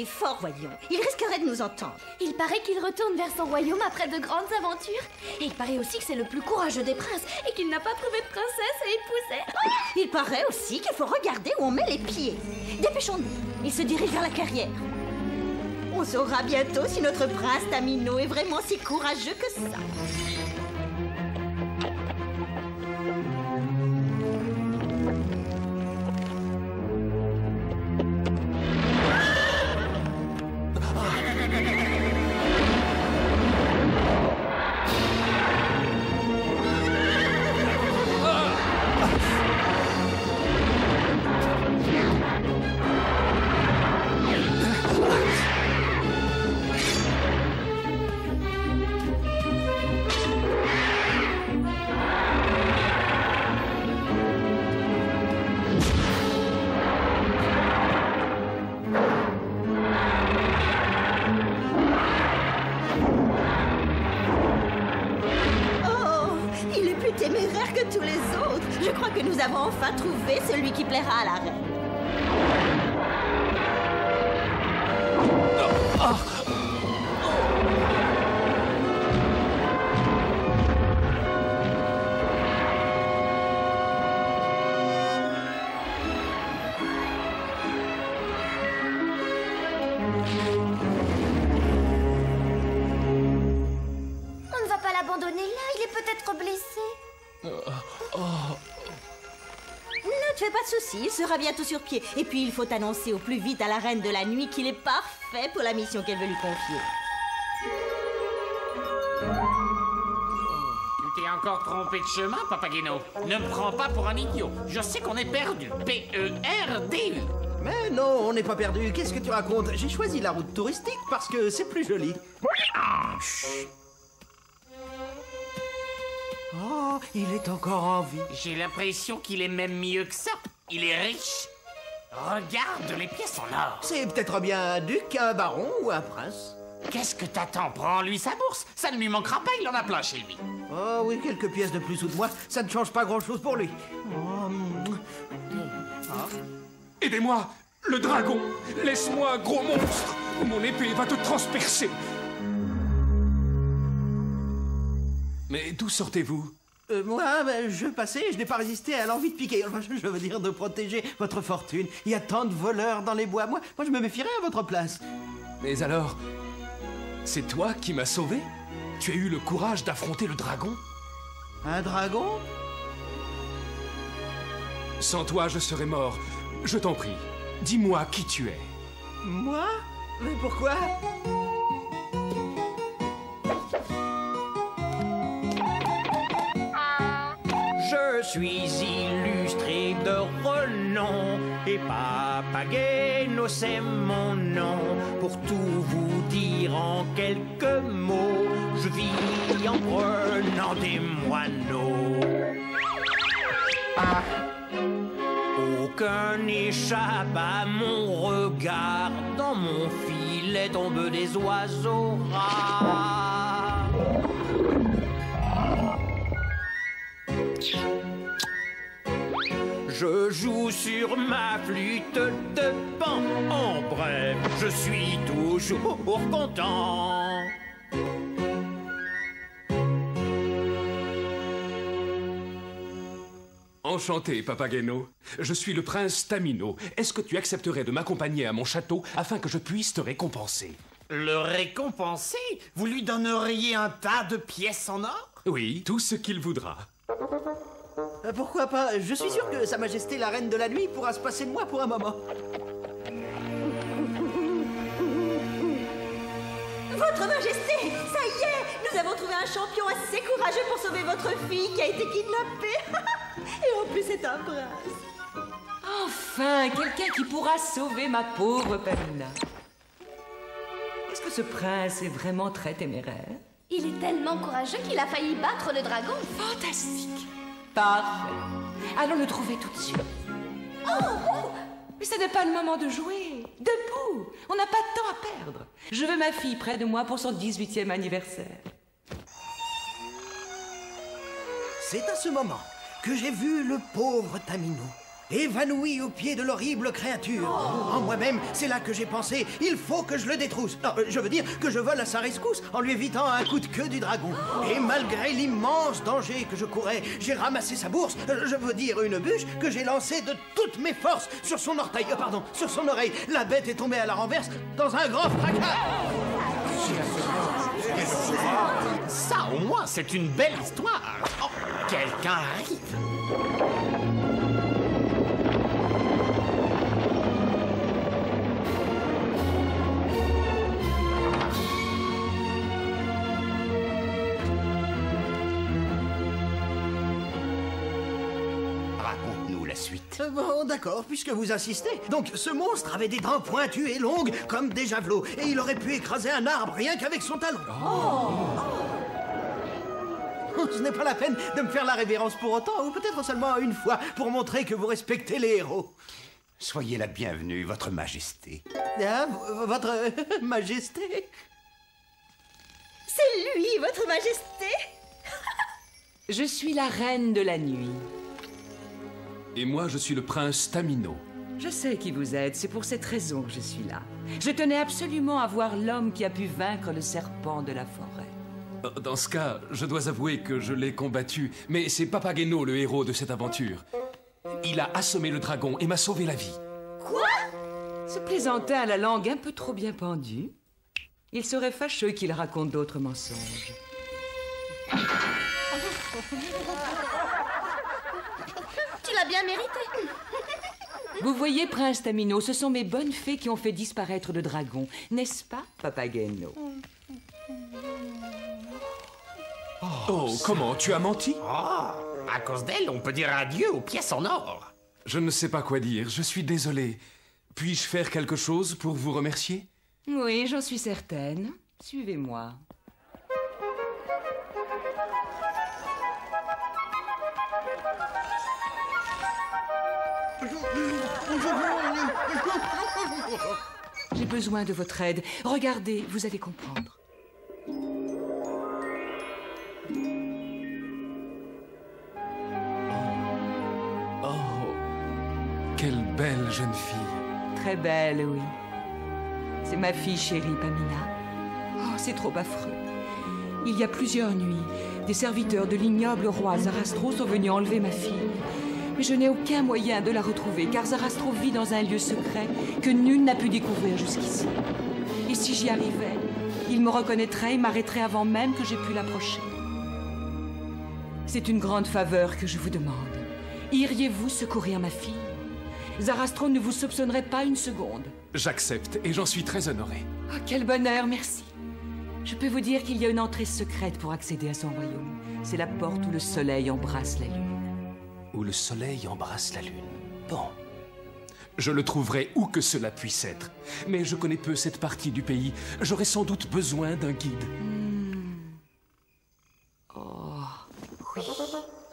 Fort, voyons. Il risquerait de nous entendre. Il paraît qu'il retourne vers son royaume après de grandes aventures. Et il paraît aussi que c'est le plus courageux des princes et qu'il n'a pas trouvé de princesse à épouser. Il paraît aussi qu'il faut regarder où on met les pieds. Dépêchons-nous. Il se dirige vers la carrière. On saura bientôt si notre prince Tamino est vraiment si courageux que ça. Téméraire que tous les autres. Je crois que nous avons enfin trouvé celui qui plaira à la reine. On ne va pas l'abandonner là, il est peut-être blessé. Ne te fais pas de soucis, il sera bientôt sur pied. Et puis il faut annoncer au plus vite à la reine de la nuit qu'il est parfait pour la mission qu'elle veut lui confier. Tu t'es encore trompé de chemin, Papageno. Ne me prends pas pour un idiot. Je sais qu'on est perdu. P-E-R-D-U. Mais non, on n'est pas perdu. Qu'est-ce que tu racontes? J'ai choisi la route touristique parce que c'est plus joli. Chut. Oh, il est encore en vie. J'ai l'impression qu'il est même mieux que ça. Il est riche. Regarde les pièces en or. C'est peut-être bien un duc, un baron ou un prince. Qu'est-ce que t'attends? Prends-lui sa bourse. Ça ne lui manquera pas, il en a plein chez lui. Oh oui, quelques pièces de plus ou de moins, ça ne change pas grand-chose pour lui. Aidez-moi, le dragon. Laisse-moi, gros monstre. Mon épée va te transpercer. Mais d'où sortez-vous? Moi, je passais, je n'ai pas résisté à l'envie de piquer. Enfin, je veux dire de protéger votre fortune. Il y a tant de voleurs dans les bois. Moi, je me méfierais à votre place. Mais alors, c'est toi qui m'as sauvé? Tu as eu le courage d'affronter le dragon? Un dragon? Sans toi, je serais mort. Je t'en prie, dis-moi qui tu es. Moi? Mais pourquoi? Je suis illustré de renom et Papageno c'est mon nom. Pour tout vous dire en quelques mots, je vis en prenant des moineaux. Aucun n'échappe à mon regard, dans mon filet tombent des oiseaux rares. Je joue sur ma flûte de pan. En bref, je suis toujours content. Enchanté, Papageno. Je suis le prince Tamino. Est-ce que tu accepterais de m'accompagner à mon château afin que je puisse te récompenser? Le récompenser? Vous lui donneriez un tas de pièces en or? Oui, tout ce qu'il voudra. Pourquoi pas? Je suis sûr que Sa Majesté la Reine de la Nuit pourra se passer de moi pour un moment. Votre Majesté, ça y est, nous avons trouvé un champion assez courageux pour sauver votre fille qui a été kidnappée. Et en plus, c'est un prince. Enfin, quelqu'un qui pourra sauver ma pauvre Pamina. Est-ce que ce prince est vraiment très téméraire? Il est tellement courageux qu'il a failli battre le dragon. Fantastique. Parfait. Allons le trouver tout de suite. Oh! Mais ce n'est pas le moment de jouer. Debout. On n'a pas de temps à perdre. Je veux ma fille près de moi pour son 18e anniversaire. C'est à ce moment que j'ai vu le pauvre Tamino, évanoui au pied de l'horrible créature. En moi-même, c'est là que j'ai pensé, il faut que je le détrousse. Non, je veux dire que je vole à sa rescousse en lui évitant un coup de queue du dragon. Et malgré l'immense danger que je courais, j'ai ramassé sa bourse, je veux dire une bûche, que j'ai lancée de toutes mes forces sur son orteil, pardon, sur son oreille. La bête est tombée à la renverse dans un grand fracas. Ça, au moins, c'est une belle histoire. Oh, quelqu'un arrive. Raconte-nous la suite. Bon, d'accord, puisque vous insistez. Donc, ce monstre avait des dents pointues et longues comme des javelots, et il aurait pu écraser un arbre rien qu'avec son talon. Ce n'est pas la peine de me faire la révérence pour autant, ou peut-être seulement une fois, pour montrer que vous respectez les héros. Soyez la bienvenue, votre majesté. Ah, votre majesté? C'est lui, votre Majesté. Je suis la reine de la nuit. Et moi, je suis le prince Tamino. Je sais qui vous êtes, c'est pour cette raison que je suis là. Je tenais absolument à voir l'homme qui a pu vaincre le serpent de la forêt. Dans ce cas, je dois avouer que je l'ai combattu, mais c'est Papageno le héros de cette aventure. Il a assommé le dragon et m'a sauvé la vie. Ce plaisantin a la langue un peu trop bien pendue. Il serait fâcheux qu'il raconte d'autres mensonges. Tu l'as bien mérité. Vous voyez, Prince Tamino, ce sont mes bonnes fées qui ont fait disparaître le dragon. N'est-ce pas, Papageno? Oh, comment? Tu as menti? Oh, à cause d'elle, on peut dire adieu aux pièces en or. Je ne sais pas quoi dire, je suis désolé. Puis-je faire quelque chose pour vous remercier? Oui, j'en suis certaine. Suivez-moi. J'ai besoin de votre aide. Regardez, vous allez comprendre. Oh, quelle belle jeune fille. Très belle, oui. C'est ma fille chérie, Pamina. Oh, c'est trop affreux. Il y a plusieurs nuits, des serviteurs de l'ignoble roi Zarastro sont venus enlever ma fille. Mais je n'ai aucun moyen de la retrouver, car Zarastro vit dans un lieu secret que nul n'a pu découvrir jusqu'ici. Et si j'y arrivais, il me reconnaîtrait et m'arrêterait avant même que j'aie pu l'approcher. C'est une grande faveur que je vous demande. Iriez-vous secourir ma fille? Zarastro ne vous soupçonnerait pas une seconde. J'accepte et j'en suis très honoré. Oh, quel bonheur, merci. Je peux vous dire qu'il y a une entrée secrète pour accéder à son royaume. C'est la porte où le soleil embrasse la lune. Où le soleil embrasse la lune. Bon. Je le trouverai où que cela puisse être. Mais je connais peu cette partie du pays. J'aurai sans doute besoin d'un guide. Oh, oui.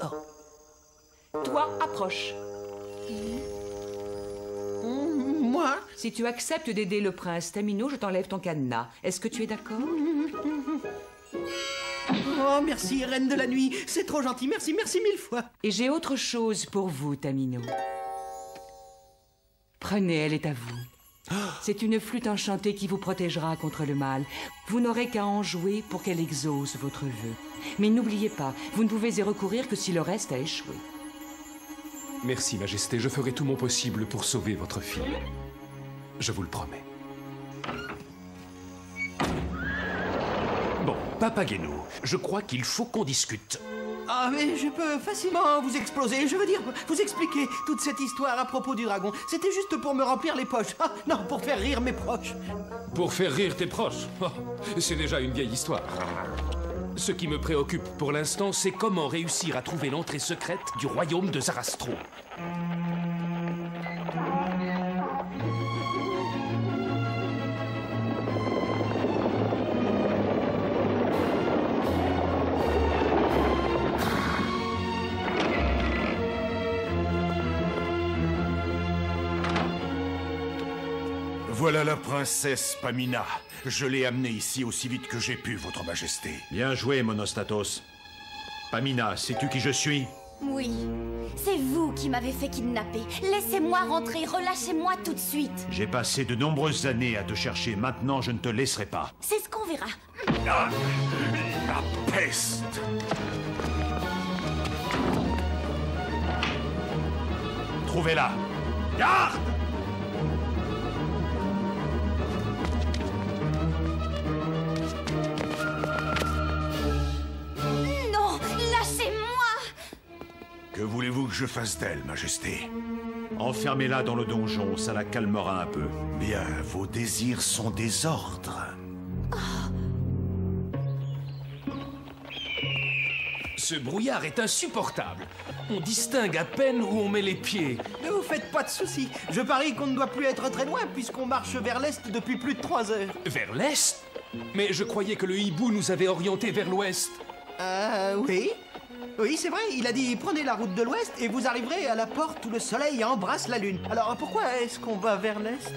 Oh. Toi, approche. Moi? Si tu acceptes d'aider le prince Tamino, je t'enlève ton cadenas. Est-ce que tu es d'accord? Oh, merci, reine de la nuit. C'est trop gentil. Merci, merci mille fois. Et j'ai autre chose pour vous, Tamino. Prenez, elle est à vous. C'est une flûte enchantée qui vous protégera contre le mal. Vous n'aurez qu'à en jouer pour qu'elle exauce votre vœu. Mais n'oubliez pas, vous ne pouvez y recourir que si le reste a échoué. Merci, Majesté. Je ferai tout mon possible pour sauver votre fille. Je vous le promets. Bon, Papageno, je crois qu'il faut qu'on discute. Ah, mais je peux facilement vous exploser. Je veux dire, vous expliquer toute cette histoire à propos du dragon. C'était juste pour me remplir les poches. Ah, non, pour faire rire mes proches. Pour faire rire tes proches? Oh, c'est déjà une vieille histoire. Ce qui me préoccupe pour l'instant, c'est comment réussir à trouver l'entrée secrète du royaume de Zarastro. Voilà la princesse Pamina. Je l'ai amenée ici aussi vite que j'ai pu, votre majesté. Bien joué, Monostatos. Pamina, sais-tu qui je suis? Oui, c'est vous qui m'avez fait kidnapper. Laissez-moi rentrer, relâchez-moi tout de suite. J'ai passé de nombreuses années à te chercher. Maintenant, je ne te laisserai pas. C'est ce qu'on verra. Ah, la peste! Trouvez-la. Garde! Non, lâchez-moi! Que voulez-vous que je fasse d'elle, majesté? Enfermez-la dans le donjon, ça la calmera un peu. Bien, vos désirs sont des ordres. Ce brouillard est insupportable. On distingue à peine où on met les pieds. Ne vous faites pas de soucis. Je parie qu'on ne doit plus être très loin puisqu'on marche vers l'est depuis plus de 3 heures. Vers l'est? Mais je croyais que le hibou nous avait orientés vers l'ouest. Oui. Oui, c'est vrai, il a dit prenez la route de l'ouest et vous arriverez à la porte où le soleil embrasse la lune. Alors pourquoi est-ce qu'on va vers l'est?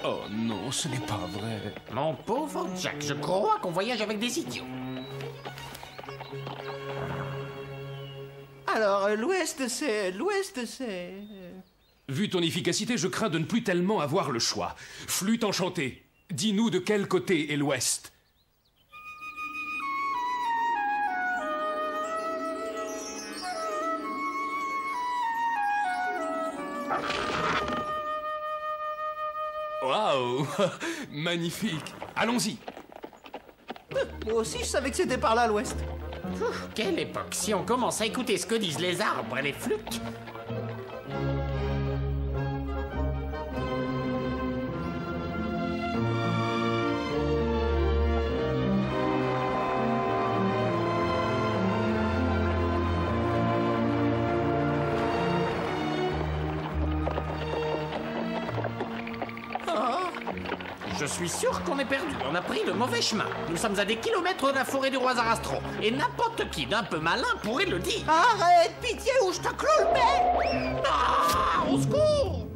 Oh non, ce n'est pas vrai. Mon pauvre Jack, je crois qu'on voyage avec des idiots. Alors, l'ouest, c'est... Vu ton efficacité, je crains de ne plus tellement avoir le choix. Flûte enchantée, dis-nous de quel côté est l'ouest? Waouh! Magnifique! Allons-y! Moi aussi, je savais que c'était par là, l'ouest. Quelle époque! Si on commence à écouter ce que disent les arbres et les flûtes... Je suis sûr qu'on est perdu. On a pris le mauvais chemin. Nous sommes à des kilomètres de la forêt du roi Zarastro. Et n'importe qui d'un peu malin pourrait le dire. Arrête, pitié, ou je te cloue le bec! Ah, au secours!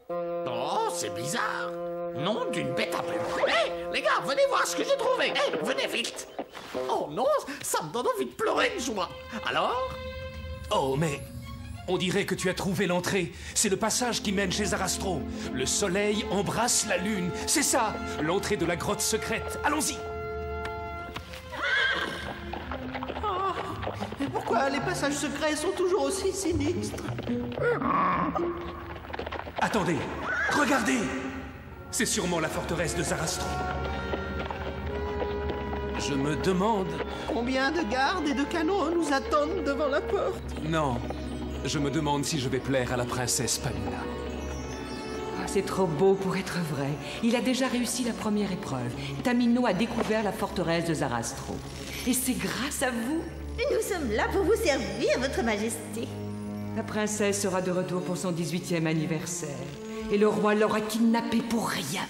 Oh, c'est bizarre. Nom d'une bête à plume. Hé, les gars, venez voir ce que j'ai trouvé. Hé, venez vite. Oh non, ça me donne envie de pleurer de joie. Alors? Oh, mais... on dirait que tu as trouvé l'entrée. C'est le passage qui mène chez Zarastro. Le soleil embrasse la lune. C'est ça, l'entrée de la grotte secrète. Allons-y. Et pourquoi les passages secrets sont toujours aussi sinistres? Attendez, regardez. C'est sûrement la forteresse de Zarastro. Je me demande... combien de gardes et de canons nous attendent devant la porte? Non, je me demande si je vais plaire à la princesse Pamina. Ah, c'est trop beau pour être vrai. Il a déjà réussi la première épreuve. Tamino a découvert la forteresse de Zarastro. Et c'est grâce à vous. Nous sommes là pour vous servir, votre majesté. La princesse sera de retour pour son 18e anniversaire. Et le roi l'aura kidnappée pour rien.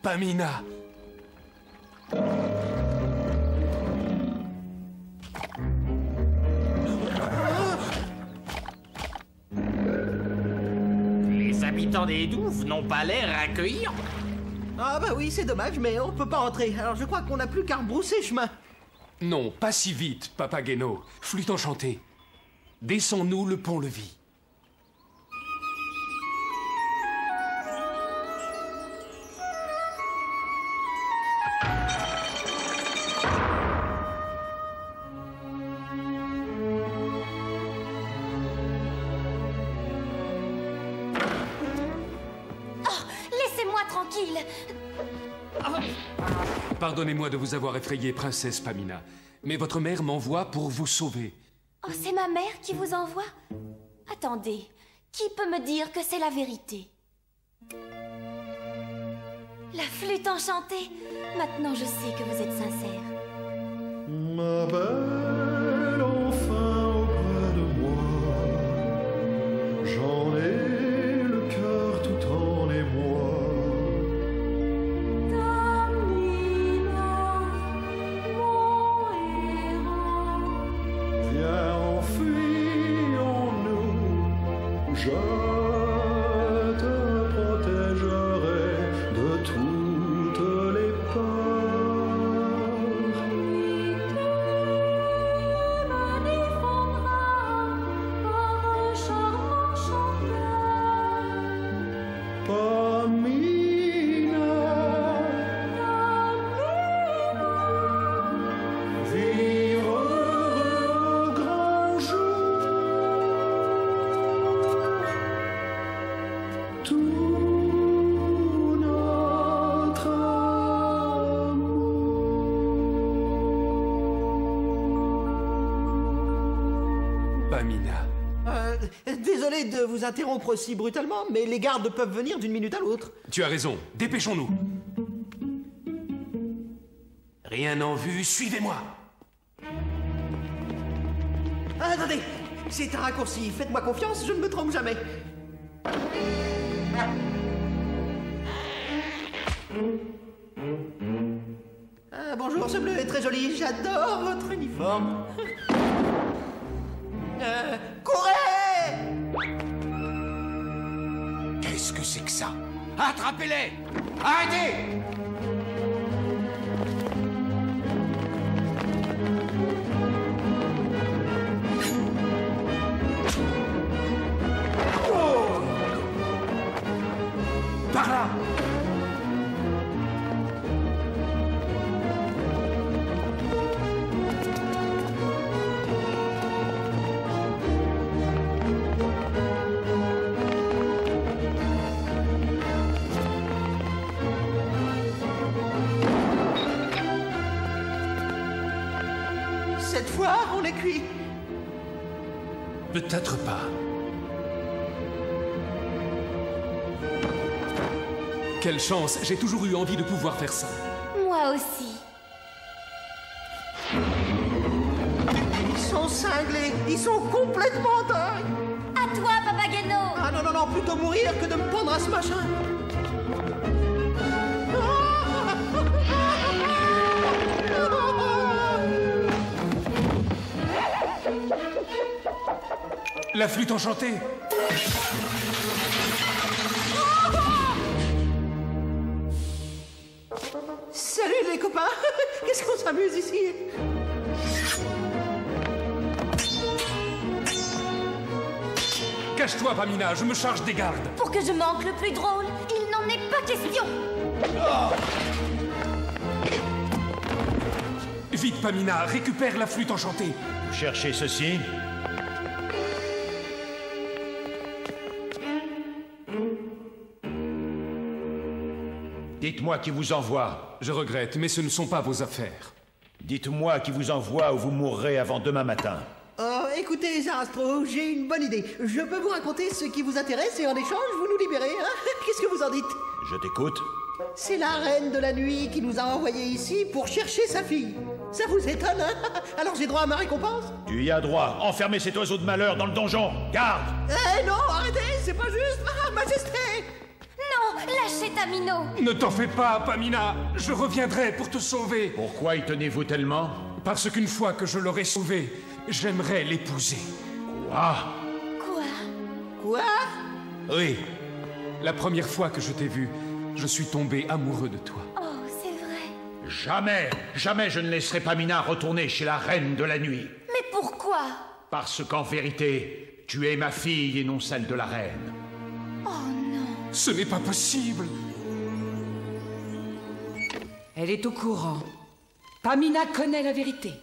Pamina! Les habitants des douves n'ont pas l'air accueillants. Ah bah oui, c'est dommage, mais on peut pas entrer. Alors je crois qu'on n'a plus qu'à rebrousser chemin. Non, pas si vite, Papageno. Flûte enchantée. Descends-nous le pont-levis. tranquille. Pardonnez-moi de vous avoir effrayé, princesse Pamina, mais votre mère m'envoie pour vous sauver. Oh, c'est ma mère qui vous envoie? Attendez, qui peut me dire que c'est la vérité? La flûte enchantée. Maintenant, je sais que vous êtes sincère. Ma belle, enfin auprès de moi, j'en ai le cœur tout en émoi. Pamina, mon héros. Viens, enfuyons-nous, je te protégerai de toutes les peurs. Me défendra par un charmant chanteur. Pamina, vivre heureux au grand jour, tout notre Pamina. Désolé de vous interrompre si brutalement, mais les gardes peuvent venir d'une minute à l'autre. Tu as raison, dépêchons-nous. Rien en vue, suivez-moi. Attendez, c'est un raccourci. Faites-moi confiance, je ne me trompe jamais. Bonjour, ce bleu est très joli. J'adore votre uniforme. Courez! Qu'est-ce que c'est que ça? Attrapez-les! Arrêtez! Par là! Cette fois, on est cuit. Peut-être pas. Quelle chance, j'ai toujours eu envie de pouvoir faire ça. Moi aussi. Ils sont cinglés, ils sont complètement dingues. À toi, Papageno. Ah non, non, non, plutôt mourir que de me pendre à ce machin. La flûte enchantée. Salut les copains. Qu'est-ce qu'on s'amuse ici? Cache-toi, Pamina, je me charge des gardes. Pour que je manque le plus drôle, il n'en est pas question. Vite, Pamina, récupère la flûte enchantée. Vous cherchez ceci? Dites-moi qui vous envoie. Je regrette, mais ce ne sont pas vos affaires. Dites-moi qui vous envoie ou vous mourrez avant demain matin. Oh, écoutez, Sarastro, j'ai une bonne idée. Je peux vous raconter ce qui vous intéresse et en échange, vous nous libérez, hein? Qu'est-ce que vous en dites? Je t'écoute. C'est la reine de la nuit qui nous a envoyés ici pour chercher sa fille. Ça vous étonne, hein? Alors j'ai droit à ma récompense? Tu y as droit. Enfermez cet oiseau de malheur dans le donjon. Garde! Eh non, arrêtez, c'est pas juste! Ah, Majesté! Non, lâchez Tamino. Ne t'en fais pas, Pamina. Je reviendrai pour te sauver. Pourquoi y tenez-vous tellement? Parce qu'une fois que je l'aurai sauvée, j'aimerais l'épouser. Quoi? Quoi? Quoi? Oui. La première fois que je t'ai vu, je suis tombé amoureux de toi. Oh, c'est vrai. Jamais, jamais je ne laisserai Pamina retourner chez la reine de la nuit. Mais pourquoi? Parce qu'en vérité, tu es ma fille et non celle de la reine. Oh non. Ce n'est pas possible. Elle est au courant. Pamina connaît la vérité.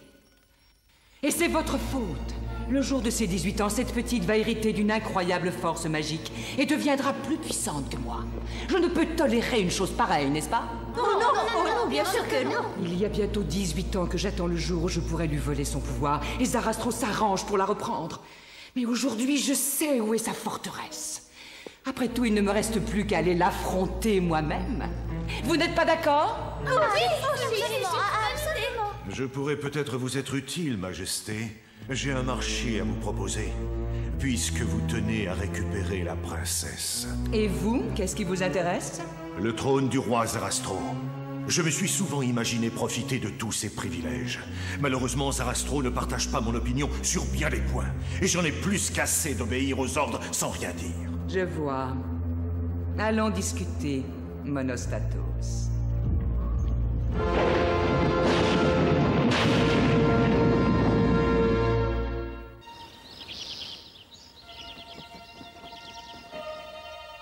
Et c'est votre faute. Le jour de ses 18 ans, cette petite va hériter d'une incroyable force magique et deviendra plus puissante que moi. Je ne peux tolérer une chose pareille, n'est-ce pas? Oh non, bien sûr que non. Il y a bientôt 18 ans que j'attends le jour où je pourrai lui voler son pouvoir et Zarastro s'arrange pour la reprendre. Mais aujourd'hui, je sais où est sa forteresse. Après tout, il ne me reste plus qu'à aller l'affronter moi-même. Vous n'êtes pas d'accord? Oui, absolument. Je pourrais peut-être vous être utile, Majesté. J'ai un marché à vous proposer, puisque vous tenez à récupérer la princesse. Et vous, qu'est-ce qui vous intéresse? Le trône du roi Zarastro. Je me suis souvent imaginé profiter de tous ses privilèges. Malheureusement, Zarastro ne partage pas mon opinion sur bien des points. Et j'en ai plus qu'assez d'obéir aux ordres sans rien dire. Je vois. Allons discuter, Monostatos.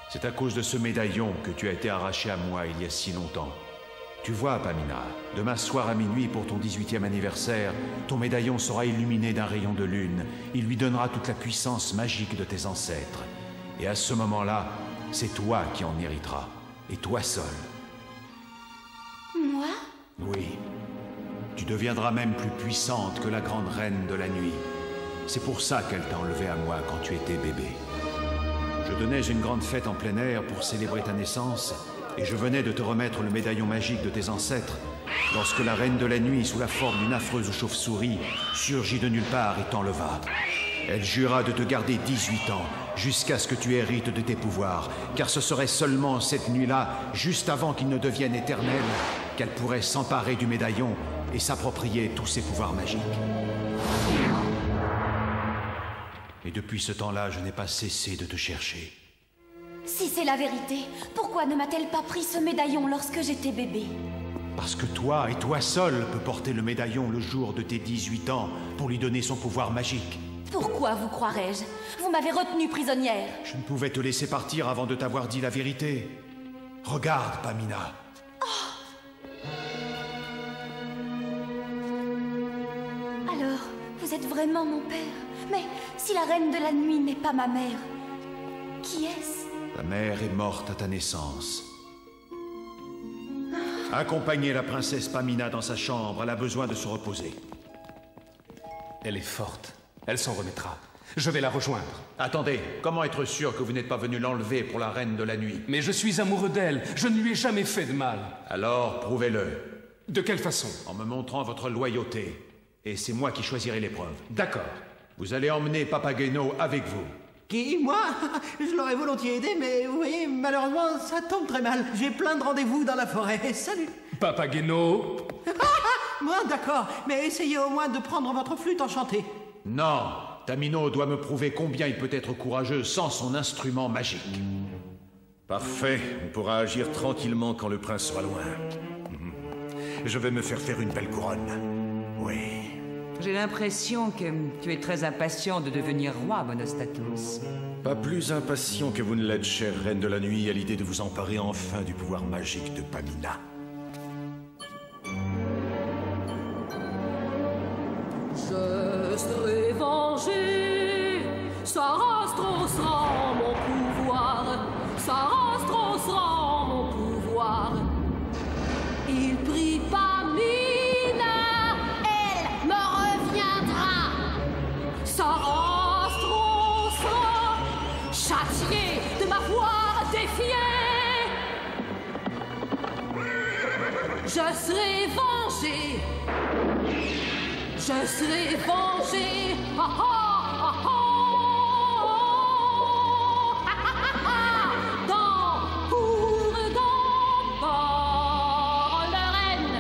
C'est à cause de ce médaillon que tu as été arraché à moi il y a si longtemps. Tu vois, Pamina, demain soir à minuit pour ton 18e anniversaire, ton médaillon sera illuminé d'un rayon de lune. Il lui donnera toute la puissance magique de tes ancêtres. Et à ce moment-là, c'est toi qui en hériteras. Et toi seul. Moi? Oui. Tu deviendras même plus puissante que la grande reine de la nuit. C'est pour ça qu'elle t'a enlevé à moi quand tu étais bébé. Je donnais une grande fête en plein air pour célébrer ta naissance, et je venais de te remettre le médaillon magique de tes ancêtres, lorsque la reine de la nuit, sous la forme d'une affreuse chauve-souris, surgit de nulle part et t'enleva. Elle jura de te garder 18 ans, jusqu'à ce que tu hérites de tes pouvoirs, car ce serait seulement cette nuit-là, juste avant qu'il ne devienne éternel, qu'elle pourrait s'emparer du médaillon et s'approprier tous ses pouvoirs magiques. Et depuis ce temps-là, je n'ai pas cessé de te chercher. Si c'est la vérité, pourquoi ne m'a-t-elle pas pris ce médaillon lorsque j'étais bébé? Parce que toi, et toi seul, peux porter le médaillon le jour de tes 18 ans pour lui donner son pouvoir magique. Pourquoi vous croirais-je? Vous m'avez retenue prisonnière. Je ne pouvais te laisser partir avant de t'avoir dit la vérité. Regarde, Pamina. Alors, vous êtes vraiment mon père? Mais si la reine de la nuit n'est pas ma mère, qui est-ce? Ta mère est morte à ta naissance. Accompagnez la princesse Pamina dans sa chambre, elle a besoin de se reposer. Elle est forte, elle s'en remettra. Je vais la rejoindre. Attendez, comment être sûr que vous n'êtes pas venu l'enlever pour la reine de la nuit? Mais je suis amoureux d'elle, je ne lui ai jamais fait de mal. Alors, prouvez-le. De quelle façon? En me montrant votre loyauté. Et c'est moi qui choisirai l'épreuve. D'accord. Vous allez emmener Papageno avec vous. Qui? Moi? Je l'aurais volontiers aidé, mais vous voyez, malheureusement, ça tombe très mal. J'ai plein de rendez-vous dans la forêt. Salut! Papageno! Moi, d'accord, mais essayez au moins de prendre votre flûte enchantée. Non! Tamino doit me prouver combien il peut être courageux sans son instrument magique. Parfait, on pourra agir tranquillement quand le prince sera loin. Je vais me faire une belle couronne. Oui. J'ai l'impression que tu es très impatient de devenir roi, Monostatos. Pas plus impatient que vous ne l'êtes, chère reine de la nuit, à l'idée de vous emparer enfin du pouvoir magique de Pamina. Je serai vengé, Zarastro sera mon pouvoir, Zarastro sera mon pouvoir. Il prie Pamina, elle me reviendra. Zarastro sera châtié de m'avoir défié. Je serai vengé. Je serai vengé. Ha ha ha ha. Dans Bourg-d'En par la reine.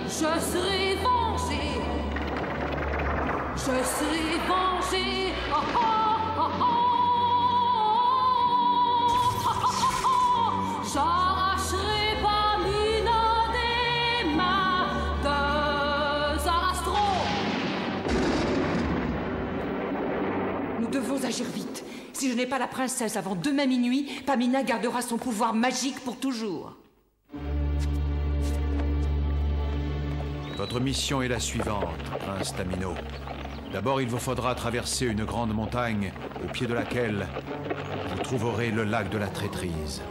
Je serai vengé. Je serai vengé. Ha ha ha ha. J'arracherai Pamina des mains de Zarastro. Nous devons agir vite. Si je n'ai pas la princesse avant demain minuit, Pamina gardera son pouvoir magique pour toujours. Votre mission est la suivante, prince Tamino. D'abord, il vous faudra traverser une grande montagne, au pied de laquelle vous trouverez le lac de la traîtrise.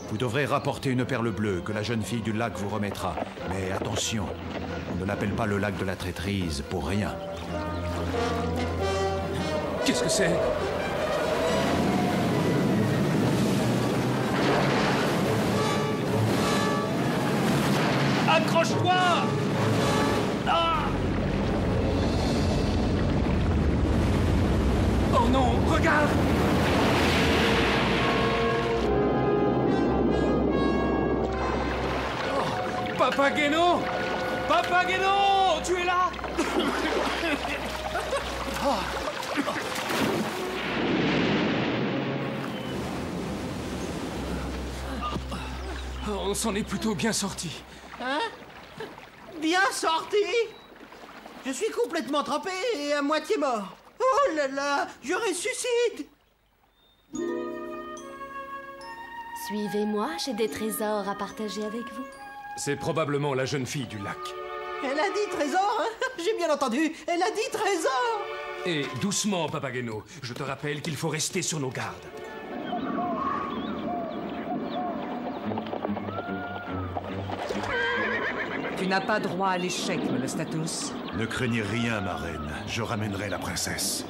Vous devrez rapporter une perle bleue que la jeune fille du lac vous remettra. Mais attention, on ne l'appelle pas le lac de la traîtrise pour rien. Qu'est-ce que c'est? Accroche-toi! Ah! Oh non, regarde! Oh, Papageno! Papageno! Tu es là? On s'en est plutôt bien sorti. Hein? Bien sorti? Je suis complètement trempé et à moitié mort. Oh là là, je ressuscite! Suivez-moi, j'ai des trésors à partager avec vous. C'est probablement la jeune fille du lac. Elle a dit trésor, hein? J'ai bien entendu, elle a dit trésor! Et doucement, Papageno. Je te rappelle qu'il faut rester sur nos gardes. Tu n'as pas droit à l'échec, Molostatos. Ne craignez rien, ma reine. Je ramènerai la princesse.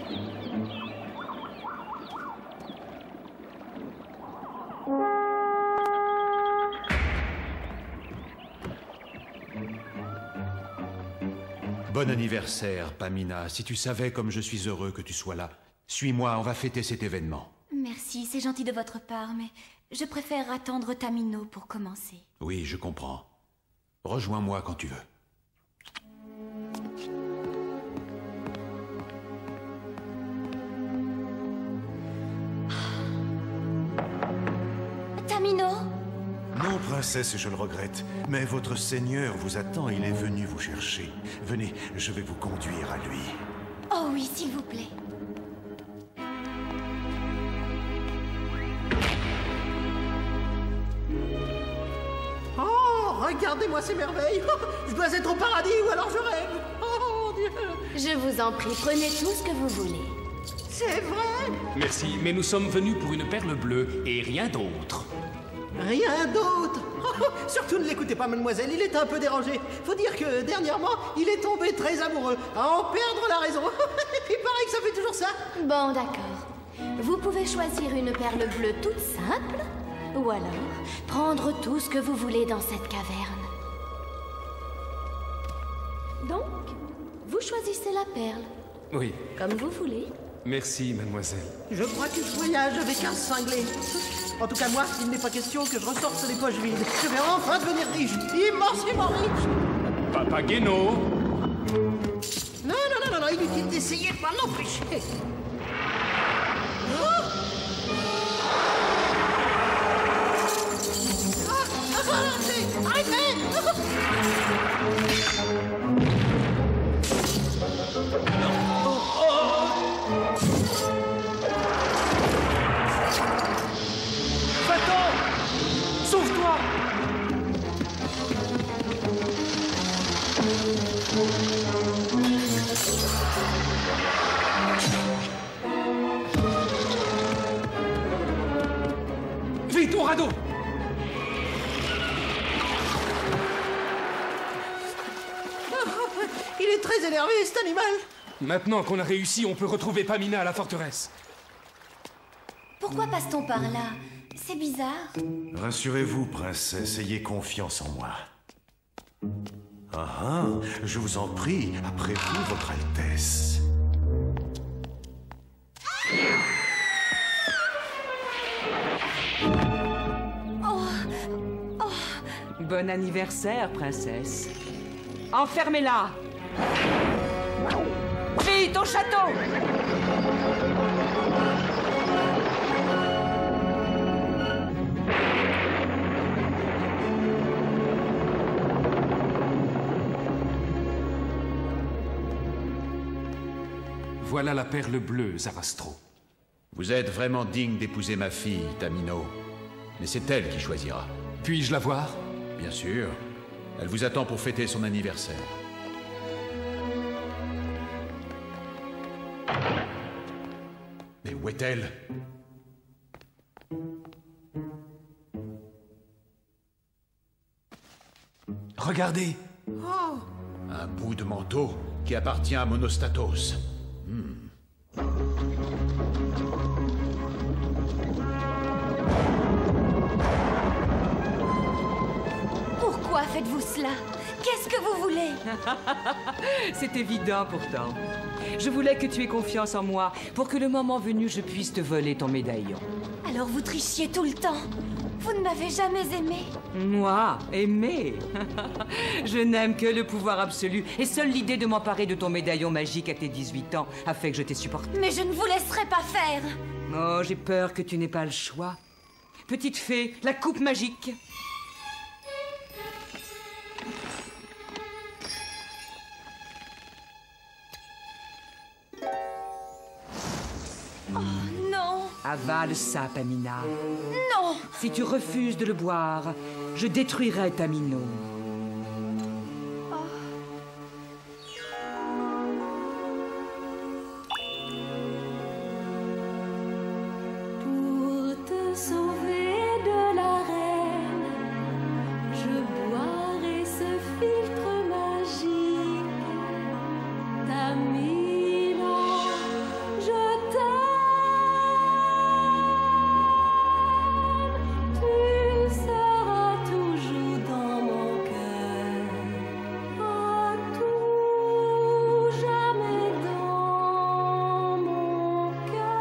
Bon anniversaire, Pamina. Si tu savais comme je suis heureux que tu sois là. Suis-moi, on va fêter cet événement. Merci, c'est gentil de votre part, mais je préfère attendre Tamino pour commencer. Oui, je comprends. Rejoins-moi quand tu veux. Tamino? Non, princesse, je le regrette. Mais votre seigneur vous attend, il est venu vous chercher. Venez, je vais vous conduire à lui. Oh oui, s'il vous plaît. Oh, regardez-moi ces merveilles! Je dois être au paradis ou alors je rêve! Oh, Dieu! Je vous en prie, prenez tout ce que vous voulez. C'est vrai? Merci, mais nous sommes venus pour une perle bleue et rien d'autre. Rien d'autre! Surtout ne l'écoutez pas, mademoiselle, il est un peu dérangé. Faut dire que, dernièrement, il est tombé très amoureux, à en perdre la raison. Il paraît que ça fait toujours ça. Bon, d'accord. Vous pouvez choisir une perle bleue toute simple, ou alors prendre tout ce que vous voulez dans cette caverne. Donc, vous choisissez la perle. Oui. Comme vous voulez. Merci, mademoiselle. Je crois que je voyage avec un cinglé. En tout cas, moi, il n'est pas question que je ressorte les poches vides. Je vais enfin devenir riche, immensément riche. Papageno! Non, inutile d'essayer de m'en empêcher. Arrêtez! Sauve-toi! Vite, au radeau! Il est très énervé, cet animal. Maintenant qu'on a réussi, on peut retrouver Pamina à la forteresse. Pourquoi passe-t-on par là? C'est bizarre. Rassurez-vous, princesse, ayez confiance en moi. Ah, je vous en prie, après vous, votre Altesse. Bon anniversaire, princesse. Enfermez-la! Vite, au château! Voilà la perle bleue, Zarastro. Vous êtes vraiment digne d'épouser ma fille, Tamino. Mais c'est elle qui choisira. Puis-je la voir? Bien sûr. Elle vous attend pour fêter son anniversaire. Et où est-elle? Regardez. Oh. Un bout de manteau qui appartient à Monostatos. Pourquoi faites-vous cela? Qu'est-ce que vous voulez? C'est évident pourtant. Je voulais que tu aies confiance en moi pour que le moment venu, je puisse te voler ton médaillon. Alors vous trichiez tout le temps. Vous ne m'avez jamais aimé. Moi, aimer? Je n'aime que le pouvoir absolu. Et seule l'idée de m'emparer de ton médaillon magique à tes 18 ans a fait que je t'ai supporté. Mais je ne vous laisserai pas faire. Oh, j'ai peur que tu n'aies pas le choix. Petite fée, la coupe magique. Oh non! Avale ça, Pamina. Non! Si tu refuses de le boire, je détruirai Tamino. Pour te sauver de la reine, je boirai ce filtre magique. Tamino, je t'aime. Tu seras toujours dans mon cœur. À tout jamais dans mon cœur.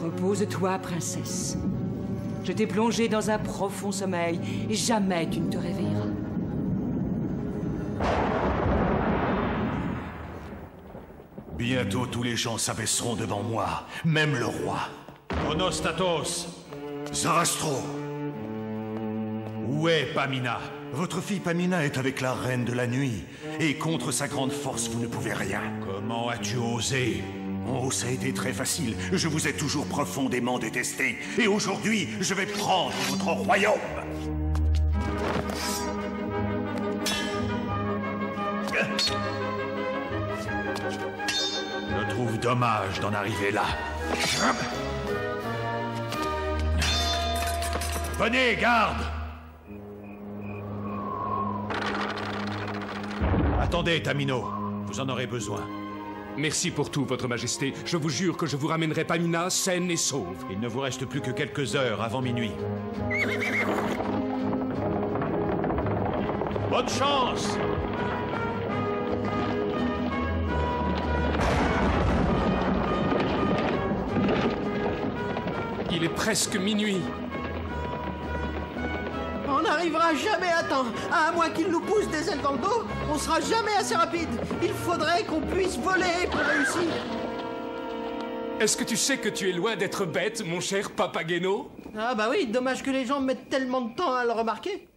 Repose-toi, princesse. Je t'ai plongée dans un profond sommeil et jamais tu ne te réveilleras. Bientôt tous les gens s'abaisseront devant moi, même le roi. Monostatos! Zarastro! Où est Pamina? Votre fille Pamina est avec la reine de la nuit, et contre sa grande force, vous ne pouvez rien. Comment as-tu osé? Oh, ça a été très facile. Je vous ai toujours profondément détesté. Et aujourd'hui, je vais prendre votre royaume. Je trouve dommage d'en arriver là. Venez, garde! Attendez, Tamino. Vous en aurez besoin. Merci pour tout, Votre Majesté. Je vous jure que je vous ramènerai Pamina saine et sauve. Il ne vous reste plus que quelques heures avant minuit. Bonne chance! Il est presque minuit. On n'arrivera jamais à temps. À moins qu'il nous pousse des ailes dans le dos, on sera jamais assez rapide. Il faudrait qu'on puisse voler pour réussir. Est-ce que tu sais que tu es loin d'être bête, mon cher Papageno? Ah bah oui, dommage que les gens mettent tellement de temps à le remarquer.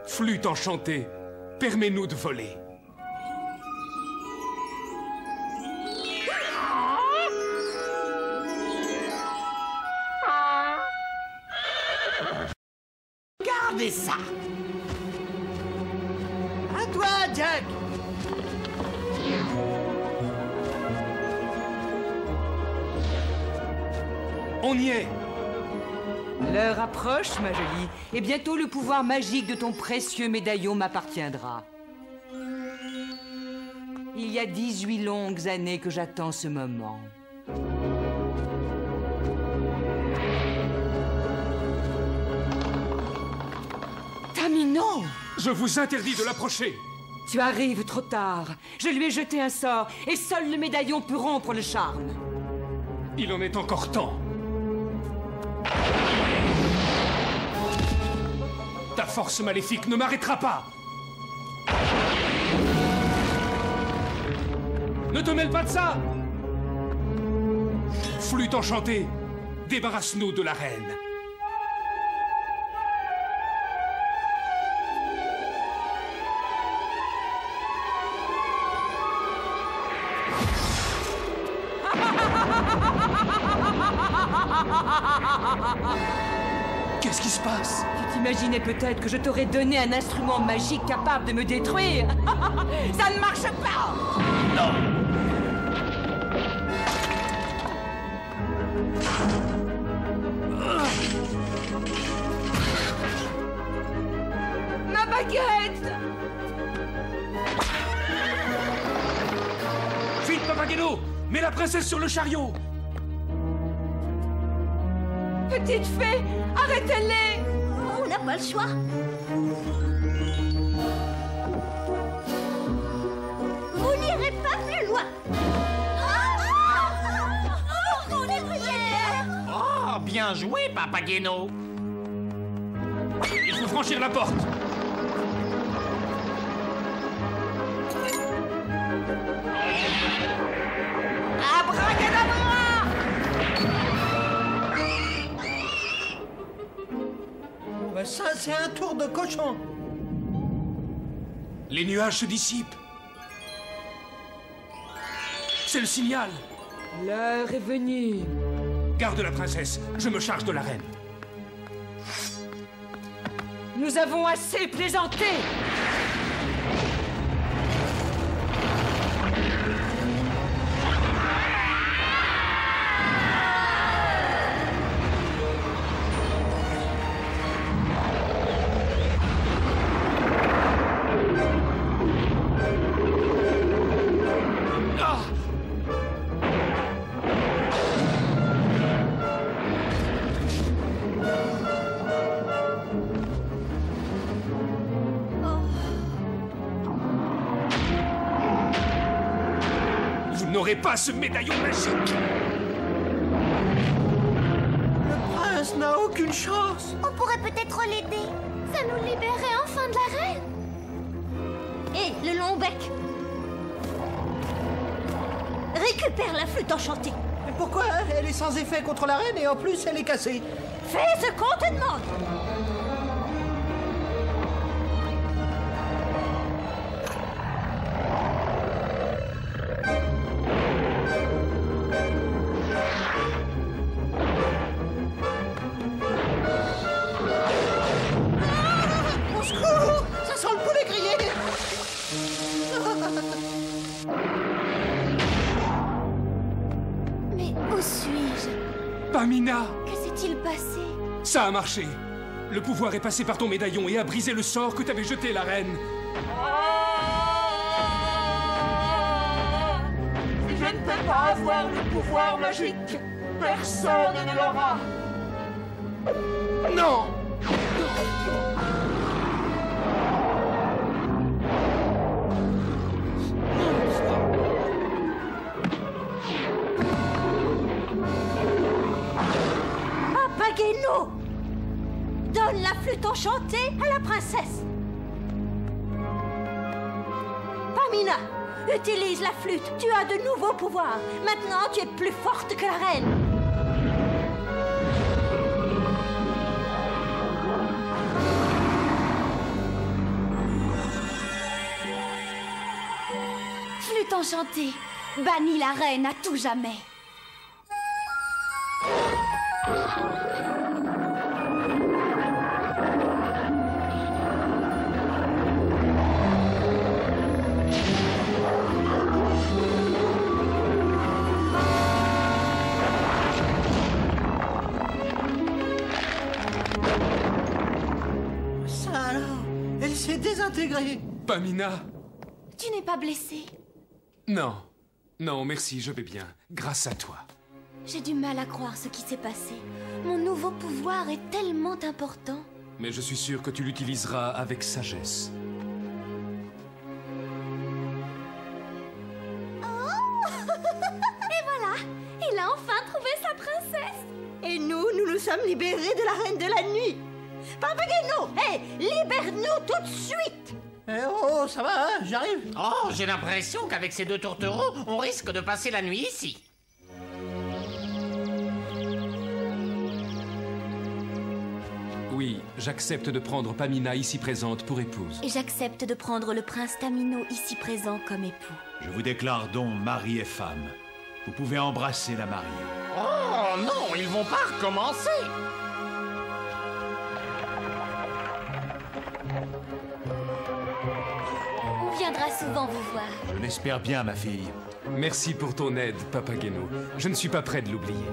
Flûte enchantée, permets-nous de voler. Regardez ça! À toi, Jack! On y est! L'heure approche, ma jolie, et bientôt le pouvoir magique de ton précieux médaillon m'appartiendra. Il y a 18 longues années que j'attends ce moment. Tamino! Je vous interdis de l'approcher! Tu arrives trop tard. Je lui ai jeté un sort, et seul le médaillon peut rompre le charme. Il en est encore temps. Ta force maléfique ne m'arrêtera pas. Ne te mêle pas de ça! Flûte enchantée, débarrasse-nous de la reine. Qu'est-ce qui se passe? Tu t'imaginais peut-être que je t'aurais donné un instrument magique capable de me détruire? Ça ne marche pas! Non! Ma baguette! Vite, Papageno! Mets la princesse sur le chariot! Petite fée, arrêtez-les! On n'a pas le choix. Vous n'irez pas plus loin. On est prières. Oh, bien joué, Papageno! Il faut franchir la porte! Abracadabra! Ça, c'est un tour de cochon. Les nuages se dissipent. C'est le signal. L'heure est venue. Garde la princesse, je me charge de la reine. Nous avons assez plaisanté. Vous n'aurez pas ce médaillon magique! Le prince n'a aucune chance. On pourrait peut-être l'aider. Ça nous libérerait enfin de la reine. Hé, le long bec. Récupère la flûte enchantée. Mais pourquoi elle est sans effet contre la reine et en plus elle est cassée? Fais ce qu'on te demande. Au secours! Ça sent le poulet grillé. Mais où suis-je? Pamina! Que s'est-il passé? Ça a marché! Le pouvoir est passé par ton médaillon et a brisé le sort que t'avait jeté, la reine! Si je ne peux pas avoir le pouvoir magique, personne ne l'aura. Non! Papageno! Donne la flûte enchantée à la princesse. Pamina, utilise la flûte. Tu as de nouveaux pouvoirs. Maintenant, tu es plus forte que la reine. Flûte enchantée, bannis la reine à tout jamais. Ça alors, elle s'est désintégrée. Pamina! Tu n'es pas blessée? Non. Non, merci, je vais bien. Grâce à toi. J'ai du mal à croire ce qui s'est passé. Mon nouveau pouvoir est tellement important. Mais je suis sûr que tu l'utiliseras avec sagesse. Et voilà, il a enfin trouvé sa princesse. Et nous nous sommes libérés de la reine de la nuit. Papageno, hé, libère-nous tout de suite. Oh, ça va, hein, j'arrive. Oh, j'ai l'impression qu'avec ces deux tourtereaux, on risque de passer la nuit ici. Oui, j'accepte de prendre Pamina ici présente pour épouse. Et j'accepte de prendre le prince Tamino ici présent comme époux. Je vous déclare donc mari et femme. Vous pouvez embrasser la mariée. Oh non, ils vont pas recommencer. On viendra souvent vous voir. Je l'espère bien, ma fille. Merci pour ton aide, Papageno. Je ne suis pas prêt de l'oublier.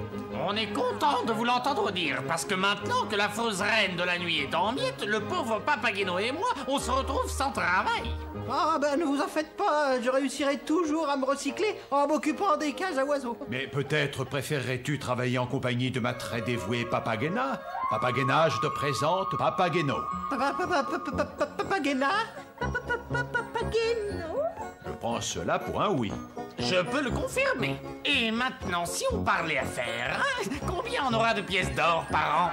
On est content de vous l'entendre dire, parce que maintenant que la fausse reine de la nuit est en miettes, le pauvre Papageno et moi, on se retrouve sans travail. Ah ben ne vous en faites pas, je réussirai toujours à me recycler en m'occupant des cages à oiseaux. Mais peut-être préférerais-tu travailler en compagnie de ma très dévouée Papagena? Papagena, je te présente Papageno. Papagena? Papageno? Je prends cela pour un oui. Je peux le confirmer. Et maintenant, si on parlait affaires, hein, combien on aura de pièces d'or par an?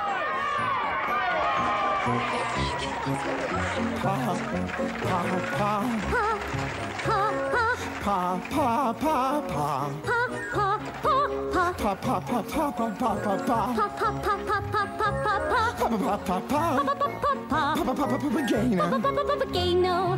Papageno.